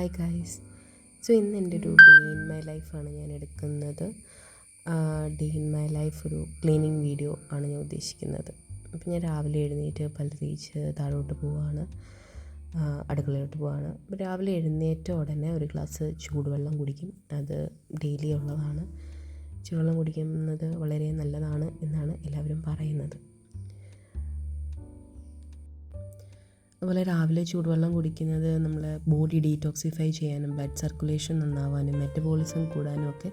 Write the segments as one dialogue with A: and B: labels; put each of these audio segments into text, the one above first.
A: Hi guys. ഇന്ന് എൻ്റെ ഒരു ഡേ ഇൻ മൈ ലൈഫാണ് ഞാൻ എടുക്കുന്നത്. ഡേ ഇൻ മൈ ലൈഫ് ഒരു ക്ലീനിങ് വീഡിയോ ആണ് ഞാൻ ഉദ്ദേശിക്കുന്നത്. അപ്പോൾ ഞാൻ രാവിലെ എഴുന്നേറ്റ് പല്ല് തേച്ച് താഴോട്ട് പോവുകയാണ്, അടുക്കളയിലോട്ട് പോവുകയാണ്. അപ്പോൾ രാവിലെ എഴുന്നേറ്റ ഉടനെ ഒരു ഗ്ലാസ് ചൂടുവെള്ളം കുടിക്കും. അത് ഡെയിലി ഉള്ളതാണ്. ചൂടുവെള്ളം കുടിക്കുന്നത് വളരെ നല്ലതാണ് എന്നാണ് എല്ലാവരും പറയുന്നത്. അതുപോലെ രാവിലെ ചൂടുവെള്ളം കുടിക്കുന്നത് നമ്മളെ ബോഡി ഡീറ്റോക്സിഫൈ ചെയ്യാനും ബ്ലഡ് സർക്കുലേഷൻ നന്നാവാനും മെറ്റബോളിസം കൂടാനും ഒക്കെ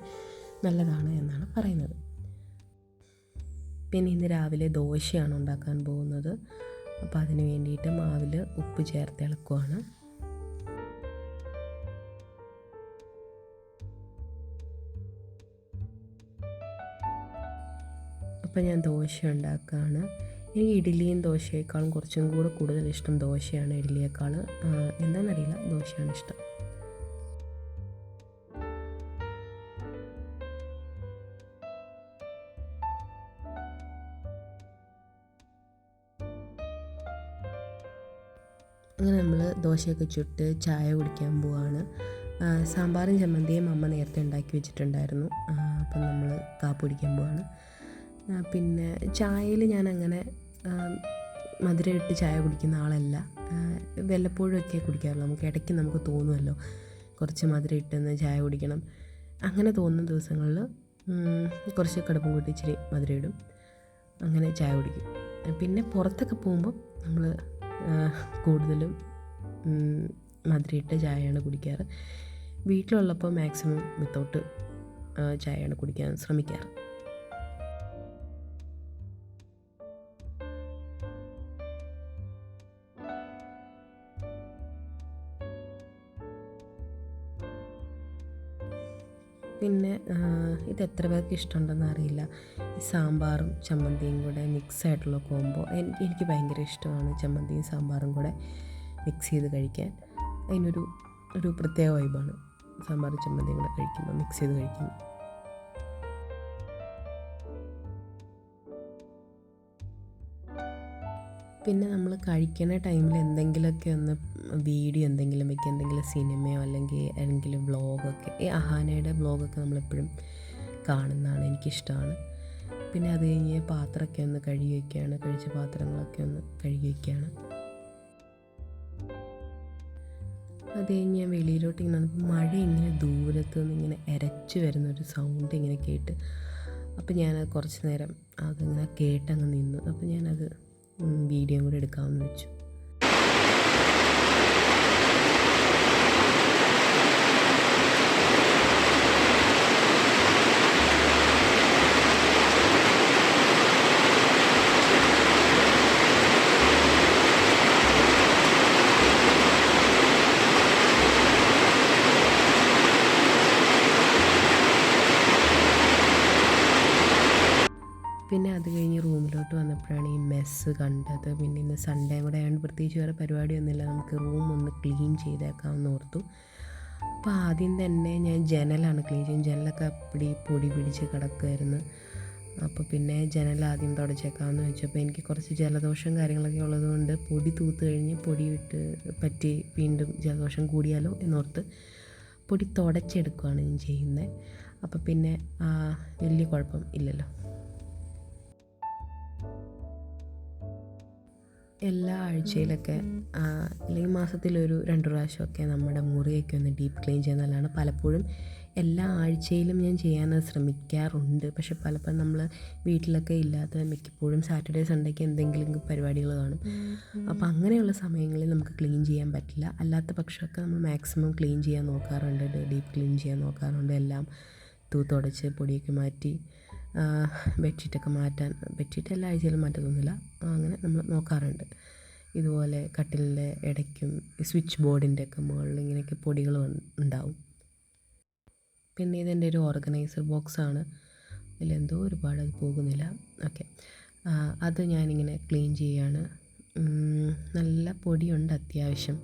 A: നല്ലതാണ് എന്നാണ് പറയുന്നത്. പിന്നെ ഇന്ന് രാവിലെ ദോശയാണ് ഉണ്ടാക്കാൻ പോകുന്നത്. അപ്പോൾ അതിന് വേണ്ടിയിട്ട് മാവിൽ ഉപ്പ് ചേർത്ത് ഇളക്കുവാണ്. അപ്പോൾ ഞാൻ ദോശ ഉണ്ടാക്കുകയാണ്. എനിക്ക് ഇഡ്ഡലിയും ദോശയേക്കാളും കുറച്ചും കൂടെ കൂടുതൽ ഇഷ്ടം ദോശയാണ് ഇഡ്ഡലിയേക്കാൾ. എന്താണെന്നറിയില്ല, ദോശയാണ് ഇഷ്ടം. അങ്ങനെ നമ്മൾ ദോശയൊക്കെ ചുട്ട് ചായ കുടിക്കാൻ പോവാണ്. സാമ്പാറും ചമ്മന്തിയും അമ്മ നേരത്തെ ഉണ്ടാക്കി വെച്ചിട്ടുണ്ടായിരുന്നു. അപ്പം നമ്മൾ കാപ്പി കുടിക്കാൻ പോവാണ്. പിന്നെ ചായയിൽ ഞാനങ്ങനെ മധുരം ഇട്ട് ചായ കുടിക്കുന്ന ആളല്ല. വല്ലപ്പോഴുമൊക്കെ കുടിക്കാറുള്ളൂ. ഇടയ്ക്ക് നമുക്ക് തോന്നുമല്ലോ കുറച്ച് മധുരം ഇട്ടെന്ന് ചായ കുടിക്കണം. അങ്ങനെ തോന്നുന്ന ദിവസങ്ങളിൽ കുറച്ച് കടുപ്പം കൂട്ടി ഇച്ചിരി മധുരം ഇടും, അങ്ങനെ ചായ കുടിക്കും. പിന്നെ പുറത്തൊക്കെ പോകുമ്പോൾ നമ്മൾ കൂടുതലും മധുരം ഇട്ട ചായയാണ് കുടിക്കാറ്. വീട്ടിലുള്ളപ്പോൾ മാക്സിമം വിത്തൗട്ട് ചായയാണ് കുടിക്കാൻ ശ്രമിക്കാറ്. പിന്നെ ഇത് എത്ര പേർക്ക് ഇഷ്ടമുണ്ടെന്ന് അറിയില്ല. ഈ സാമ്പാറും ചമ്മന്തിയും കൂടെ മിക്സ് ആയിട്ടുള്ള കോംബോ എനിക്ക് ഭയങ്കര ഇഷ്ടമാണ്. ചമ്മന്തിയും സാമ്പാറും കൂടെ മിക്സ് ചെയ്ത് കഴിക്കാൻ അതിനൊരു പ്രത്യേക വൈബാണ്. സാമ്പാറും ചമ്മന്തിയും കൂടെ കഴിക്കുമ്പോൾ, മിക്സ് ചെയ്ത് കഴിക്കുമ്പോൾ. പിന്നെ നമ്മൾ കഴിക്കുന്ന ടൈമിൽ എന്തെങ്കിലുമൊക്കെ ഒന്ന് വീഡിയോ എന്തെങ്കിലും വയ്ക്കുക, എന്തെങ്കിലും സിനിമയോ അല്ലെങ്കിൽ വ്ളോഗൊക്കെ. ഈ അഹാനയുടെ വ്ളോഗൊക്കെ നമ്മളെപ്പോഴും കാണുന്നതാണ്, എനിക്കിഷ്ടമാണ്. പിന്നെ അത് കഴിഞ്ഞ് പാത്രമൊക്കെ ഒന്ന് കഴുകി വയ്ക്കുകയാണ്, കഴിച്ച പാത്രങ്ങളൊക്കെ ഒന്ന് കഴുകി വയ്ക്കുകയാണ്. അത് കഴിഞ്ഞ് ഞാൻ വെളിയിലോട്ട് ഇങ്ങനെ വന്നപ്പോൾ മഴ ഇങ്ങനെ ദൂരത്ത് നിന്ന് ഇങ്ങനെ ഇരച്ച് വരുന്നൊരു സൗണ്ട് ഇങ്ങനെ കേട്ട്. അപ്പോൾ ഞാനത് കുറച്ച് നേരം അതിങ്ങനെ കേട്ടങ്ങ് നിന്നു. അപ്പോൾ ഞാനത് വീഡിയോ കൂടെ എടുക്കാമെന്ന് വെച്ചു. പിന്നെ അത് കഴിഞ്ഞ് റൂമിലോട്ട് വന്നപ്പോഴാണ് ഈ മെസ്സ് കണ്ടത്. പിന്നെ ഇന്ന് സൺഡേ കൂടെ ആയതുകൊണ്ട് പ്രത്യേകിച്ച് വേറെ പരിപാടിയൊന്നുമില്ല, നമുക്ക് റൂം ഒന്ന് ക്ലീൻ ചെയ്തേക്കാമെന്ന് ഓർത്തു. അപ്പോൾ ആദ്യം തന്നെ ഞാൻ ജനലാണ് ക്ലീൻ ചെയ്യും. ജനലൊക്കെ പൊടി പിടിച്ച് കിടക്കുമായിരുന്നു. അപ്പോൾ പിന്നെ ജനൽ ആദ്യം തുടച്ചേക്കാമെന്ന് വെച്ചപ്പോൾ എനിക്ക് കുറച്ച് ജലദോഷം കാര്യങ്ങളൊക്കെ ഉള്ളതുകൊണ്ട് പൊടി തൂത്ത് കഴിഞ്ഞ് പൊടി വിട്ട് പറ്റി വീണ്ടും ജലദോഷം കൂടിയാലോ എന്നോർത്ത് പൊടി തുടച്ചെടുക്കുകയാണ് ഞാൻ ചെയ്യുന്നത്. അപ്പോൾ പിന്നെ വലിയ കുഴപ്പം ഇല്ലല്ലോ. എല്ലാ ആഴ്ചയിലൊക്കെ അല്ലെങ്കിൽ മാസത്തിലൊരു 2 പ്രാവശ്യമൊക്കെ നമ്മുടെ മുറിയൊക്കെ ഒന്ന് ഡീപ്പ് ക്ലീൻ ചെയ്യുന്നതാണ്. പലപ്പോഴും എല്ലാ ആഴ്ചയിലും ഞാൻ ചെയ്യാനത് ശ്രമിക്കാറുണ്ട്. പക്ഷെ പലപ്പോഴും നമ്മൾ വീട്ടിലൊക്കെ ഇല്ലാത്ത മിക്കപ്പോഴും സാറ്റർഡേ സൺഡേക്ക് എന്തെങ്കിലും പരിപാടികൾ കാണും. അപ്പോൾ അങ്ങനെയുള്ള സമയങ്ങളിൽ നമുക്ക് ക്ലീൻ ചെയ്യാൻ പറ്റില്ല. അല്ലാത്ത പക്ഷമൊക്കെ നമ്മൾ മാക്സിമം ക്ലീൻ ചെയ്യാൻ നോക്കാറുണ്ട്, ഡീപ്പ് ക്ലീൻ ചെയ്യാൻ നോക്കാറുണ്ട്. എല്ലാം തൂത്തുടച്ച് പൊടിയൊക്കെ മാറ്റി ബെഡ്ഷീറ്റൊക്കെ മാറ്റാൻ. ബെഡ്ഷീറ്റ് എല്ലാ ആഴ്ചയിലും മാറ്റത്തൊന്നുമില്ല, അങ്ങനെ നമ്മൾ നോക്കാറുണ്ട്. ഇതുപോലെ കട്ടിലിൻ്റെ ഇടയ്ക്കും സ്വിച്ച് ബോർഡിൻ്റെ ഒക്കെ മുകളിൽ ഇങ്ങനെയൊക്കെ പൊടികൾ ഉണ്ടാവും. പിന്നെ ഇതെൻ്റെ ഒരു ഓർഗനൈസർ ബോക്സാണ്. അതിലെന്തോ ഒരുപാട് അത് പോകുന്നില്ല. ഓക്കെ, അത് ഞാനിങ്ങനെ ക്ലീൻ ചെയ്യുകയാണ്. നല്ല പൊടിയുണ്ട് അത്യാവശ്യം.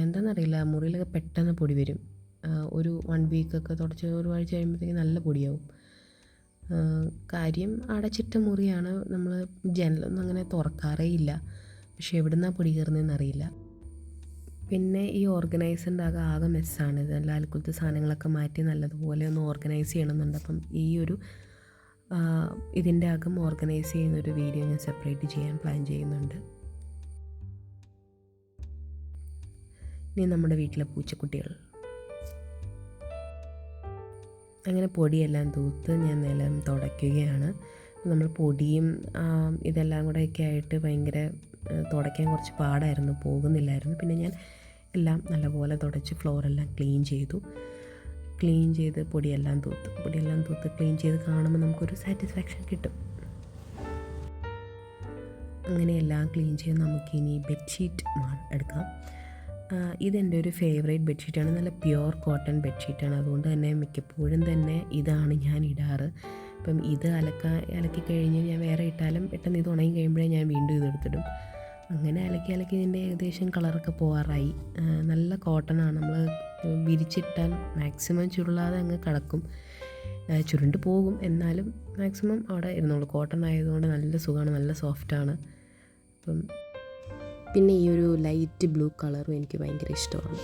A: എന്താണെന്നറിയില്ല, മുറിയിലൊക്കെ പെട്ടെന്ന് പൊടി വരും. ഒരു 1 വീക്കൊക്കെ തുടച്ച് ഒരു ആഴ്ച കഴിയുമ്പോഴത്തേക്ക് നല്ല പൊടിയാവും. കാര്യം അടച്ചിട്ട മുറിയാണ്, നമ്മൾ ജനലൊന്നും അങ്ങനെ തുറക്കാറേ ഇല്ല. പക്ഷേ എവിടുന്നാണ് പൊടി കയറുന്നതെന്ന് അറിയില്ല. പിന്നെ ഈ ഓർഗനൈസറിൻ്റെ ആകെ മെസ്സാണ്. ഇത് എല്ലാ അൽക്കുലത്തെ സാധനങ്ങളൊക്കെ മാറ്റി നല്ലതുപോലെ ഒന്ന് ഓർഗനൈസ് ചെയ്യണമെന്നുണ്ട്. അപ്പം ഈ ഒരു ഇതിൻ്റെ അകം ഓർഗനൈസ് ചെയ്യുന്നൊരു വീഡിയോ ഞാൻ സെപ്പറേറ്റ് ചെയ്യാൻ പ്ലാൻ ചെയ്യുന്നുണ്ട്. ഇനി നമ്മുടെ വീട്ടിലെ പൂച്ചക്കുട്ടികൾ. അങ്ങനെ പൊടിയെല്ലാം തൂത്ത് ഞാൻ നിലം തുടയ്ക്കുകയാണ്. നമ്മൾ പൊടിയും ഇതെല്ലാം കൂടെയൊക്കെ ആയിട്ട് ഭയങ്കര തുടയ്ക്കാൻ കുറച്ച് പാടായിരുന്നു, പോകുന്നില്ലായിരുന്നു. പിന്നെ ഞാൻ എല്ലാം നല്ലപോലെ തുടച്ച് ഫ്ലോറെല്ലാം ക്ലീൻ ചെയ്ത് പൊടിയെല്ലാം തൂത്ത് ക്ലീൻ ചെയ്ത് കാണുമ്പോൾ നമുക്കൊരു സാറ്റിസ്ഫാക്ഷൻ കിട്ടും. അങ്ങനെ എല്ലാം ക്ലീൻ ചെയ്ത് നമുക്കിനി ബെഡ്ഷീറ്റ് എടുക്കാം. ഇതെൻ്റെ ഒരു ഫേവറേറ്റ് ബെഡ്ഷീറ്റാണ്. നല്ല പ്യുവർ കോട്ടൺ ബെഡ്ഷീറ്റാണ്. അതുകൊണ്ട് തന്നെ മിക്കപ്പോഴും തന്നെ ഇതാണ് ഞാൻ ഇടാറ്. ഇപ്പം ഇത് അലക്കി കഴിഞ്ഞ് ഞാൻ വേറെ ഇട്ടാലും പെട്ടെന്ന് ഇത് ഉണങ്ങി കഴിയുമ്പോഴേ ഞാൻ വീണ്ടും ഇതെടുത്തിടും. അങ്ങനെ അലക്കി ഇതിൻ്റെ ഏകദേശം കളറൊക്കെ പോകാറായി. നല്ല കോട്ടണാണ്. നമ്മൾ വിരിച്ചിട്ടാൽ മാക്സിമം ചുരുളാതെ അങ്ങ് കിടക്കും. ചുരുണ്ട് പോകും, എന്നാലും മാക്സിമം അവിടെ ഇരുന്നോളൂ. കോട്ടൺ ആയതുകൊണ്ട് നല്ല സുഖമാണ്, നല്ല സോഫ്റ്റാണ്. അപ്പം പിന്നെ ഈ ഒരു ലൈറ്റ് ബ്ലൂ കളറും എനിക്ക് ഭയങ്കര ഇഷ്ടമാണ്.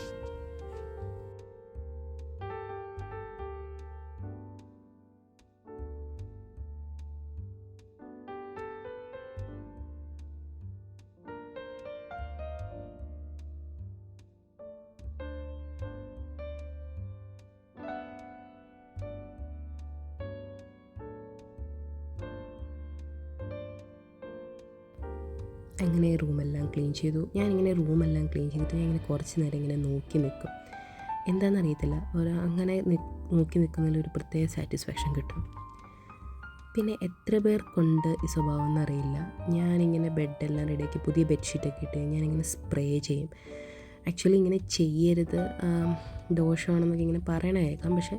A: അങ്ങനെ റൂമെല്ലാം ക്ലീൻ ചെയ്തു. ഞാനിങ്ങനെ റൂമെല്ലാം ക്ലീൻ ചെയ്തിട്ട് ഞാൻ ഇങ്ങനെ കുറച്ച് നേരം ഇങ്ങനെ നോക്കി നിൽക്കും. എന്താണെന്നറിയത്തില്ല, അങ്ങനെ നോക്കി നിൽക്കുന്നതിലൊരു പ്രത്യേക സാറ്റിസ്ഫാക്ഷൻ കിട്ടും. പിന്നെ എത്ര പേർ കൊണ്ട് ഈ സ്വഭാവം എന്നറിയില്ല, ഞാനിങ്ങനെ ബെഡെല്ലാം റെഡിയാക്കി പുതിയ ബെഡ്ഷീറ്റൊക്കെ ഇട്ട് ഞാനിങ്ങനെ സ്പ്രേ ചെയ്യും. ആക്ച്വലി ഇങ്ങനെ ചെയ്യരുത്, ദോഷമാണെന്നൊക്കെ ഇങ്ങനെ പറയണ കേൾക്കാം. പക്ഷേ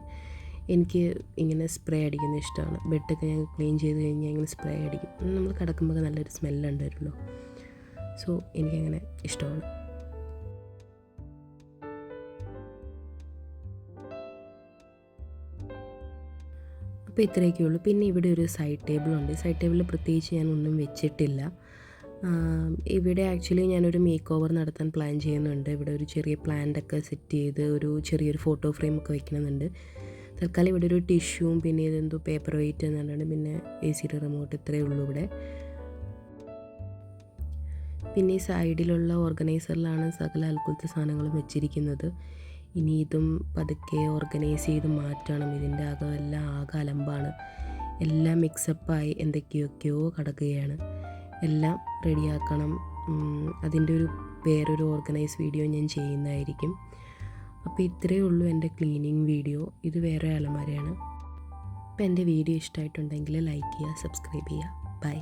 A: എനിക്ക് ഇങ്ങനെ സ്പ്രേ അടിക്കുന്നത് ഇഷ്ടമാണ്. ബെഡൊക്കെ ഞാൻ ക്ലീൻ ചെയ്ത് കഴിഞ്ഞാൽ ഇങ്ങനെ സ്പ്രേ അടിക്കും. നമ്മൾ കിടക്കുമ്പോൾ നല്ലൊരു സ്മെല്ലുണ്ട് വരുമല്ലോ. സോ എനിക്കങ്ങനെ ഇഷ്ടമാണ്. അപ്പോൾ ഇത്രയൊക്കെ ഉള്ളൂ. പിന്നെ ഇവിടെ ഒരു സൈഡ് ടേബിളുണ്ട്. സൈഡ് ടേബിളിൽ പ്രത്യേകിച്ച് ഞാൻ ഒന്നും വെച്ചിട്ടില്ല. ഇവിടെ ആക്ച്വലി ഞാനൊരു മേക്ക് ഓവർ നടത്താൻ പ്ലാൻ ചെയ്യുന്നുണ്ട്. ഇവിടെ ഒരു ചെറിയ പ്ലാന്റൊക്കെ സെറ്റ് ചെയ്ത് ഒരു ചെറിയൊരു ഫോട്ടോ ഫ്രെയിമൊക്കെ വയ്ക്കണമെന്നുണ്ട്. തൽക്കാലം ഇവിടെ ഒരു ടിഷ്യൂവും പിന്നെ ഇതെന്തോ പേപ്പർ വെയിറ്റ് എന്നുണ്ട്, പിന്നെ AC റിമോട്ട്, ഇത്രയേ ഉള്ളൂ ഇവിടെ. പിന്നെ ഈ സൈഡിലുള്ള ഓർഗനൈസറിലാണ് സകല അൽക്കുലത്തെ സാധനങ്ങളും വെച്ചിരിക്കുന്നത്. ഇനി ഇതും പതുക്കെ ഓർഗനൈസ് ചെയ്ത് മാറ്റണം. ഇതിൻ്റെ എല്ലാം ആകെ അലമ്പാണ്. എല്ലാം മിക്സപ്പായി എന്തൊക്കെയൊക്കെയോ കിടക്കുകയാണ്. എല്ലാം റെഡിയാക്കണം. അതിൻ്റെ വേറൊരു ഓർഗനൈസ് വീഡിയോ ഞാൻ ചെയ്യുന്നതായിരിക്കും. അപ്പോൾ ഇത്രയേ ഉള്ളൂ എൻ്റെ ക്ലീനിങ് വീഡിയോ. ഇത് വേറെ അലമാരയാണ്. അപ്പോൾ എൻ്റെ വീഡിയോ ഇഷ്ടമായിട്ടുണ്ടെങ്കിൽ ലൈക്ക് ചെയ്യുക, സബ്സ്ക്രൈബ് ചെയ്യുക. ബൈ.